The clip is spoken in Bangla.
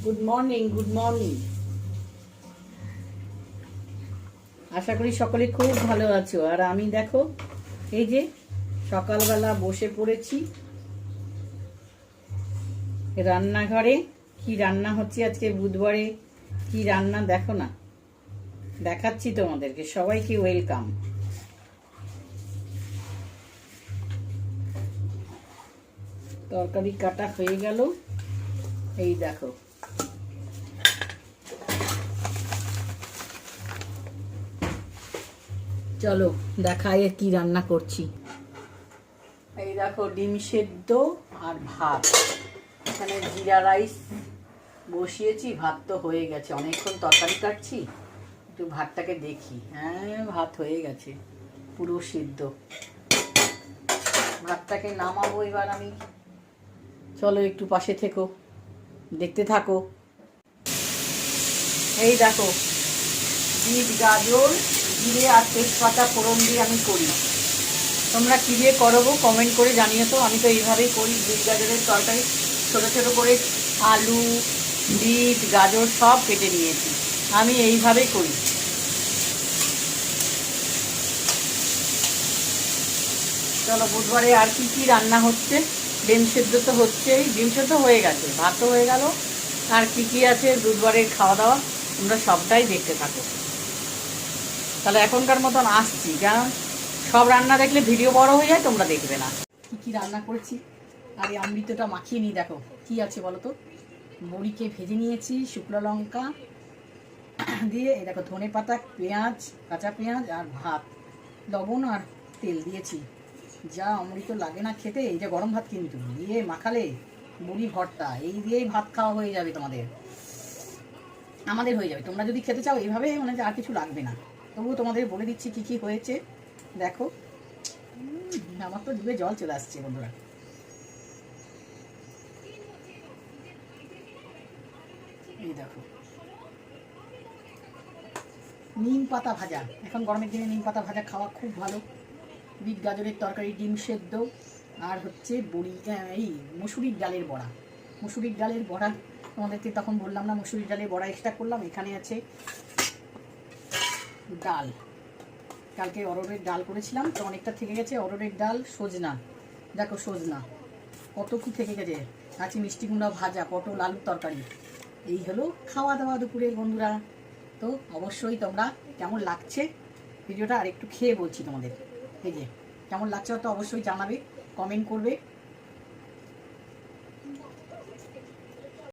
Good morning, good morning. আশা করি সকলে খুব ভালো আছো। আর আমি দেখো, এই যে সকালবেলা বসে পড়েছি রান্নাঘরে। কি রান্না হচ্ছে আজকে বুধবারে, কি রান্না দেখো না, দেখাচ্ছি তোমাদেরকে। সবাইকে ওয়েলকাম। তরকারি কাটা হয়ে গেল, এই দেখো। চলো দেখাই কি রান্না করছি। এই দেখো, ডিম সেদ্ধ আর ভাত। এখানে জিরা রাইস বসিয়েছি, ভাত তো হয়ে গেছে। অনেকক্ষণ তরকারি কাটছি, একটু ভাতটাকে দেখি। হ্যাঁ, ভাত হয়ে গেছে পুরো সিদ্ধ। ভাতটাকে নামাবো এবার আমি। চলো একটু পাশে থেকো, দেখতে থাকো। এই দেখো, বিট গাজর জিরে আর তেজপাতা ফোড়ন দিয়ে আমি করি। তোমরা কী দিয়ে করো কমেন্ট করে জানিয়ে তো। আমি তো এইভাবেই করি বিট গাজরের তরকারি। ছোটো ছোটো করে আলু, বিট গাজর সব কেটে নিয়েছি, আমি এইভাবেই করি। চলো, বুধবারে আর কি কি রান্না হচ্ছে। ডিম সেদ্ধ তো হচ্ছেই, ডিম সেদ্ধ হয়ে গেছে, ভাতও হয়ে গেল। আর কি কি আছে বুধবারের খাওয়া দাওয়া, তোমরা সবটাই দেখতে থাকো। তাহলে এখনকার মতন আসছি, কারণ সব রান্না দেখলে ভিডিও বড় হয়ে যায়, তোমরা দেখবে না। কি কি রান্না করেছি আর এই অমৃতটা মাখিয়ে নিই। দেখো কি আছে বলো তো। বড়িকে ভেজে নিয়েছি শুকনো লঙ্কা দিয়ে। এই দেখো, ধনে পাতা, পেঁয়াজ, কাঁচা পেঁয়াজ আর ভাত, লবণ আর তেল দিয়েছি। যা অমৃত লাগে না খেতে। এই যে গরম ভাত কিন্তু দিয়ে মাখালে বড়ি ভর্তা, এই দিয়েই ভাত খাওয়া হয়ে যাবে তোমাদের, আমাদের হয়ে যাবে। তোমরা যদি খেতে চাও এইভাবে, মানে আর কিছু লাগবে না। তবুও তোমাদের বলে দিচ্ছি কি কি হয়েছে। দেখো, আমার তো জিভে জল চলে আসছে বন্ধুরা। এই দেখো, নিম পাতা ভাজা। এখন গরমের দিনে নিম পাতা ভাজা খাওয়া খুব ভালো। বিট গাজরের তরকারি, ডিম সেদ্ধ, আর হচ্ছে বড়ি, এই মুসুরির ডালের বড়া। মুসুরির ডালের বড়া তোমাদেরকে তখন বললাম না, মুসুরির ডালের বড়া এক্সট্রা করলাম। এখানে আছে ডাল, কালকে অরহরের ডাল করেছিলাম তো অনেকটা থেকে গেছে। অরহরের ডাল, সজনা, দেখো সজনা কত কি থেকে গেছে। আছে মিষ্টি কুমড়া ভাজা, পটল আলুর তরকারি। এই হলো খাওয়া দাওয়া দুপুরের বন্ধুরা। তো অবশ্যই তোমরা কেমন লাগছে ভিডিওটা আর একটু খেয়ে বলছি তোমাদের। এই যে কেমন লাগছে তো অবশ্যই জানাবে, কমেন্ট করবে।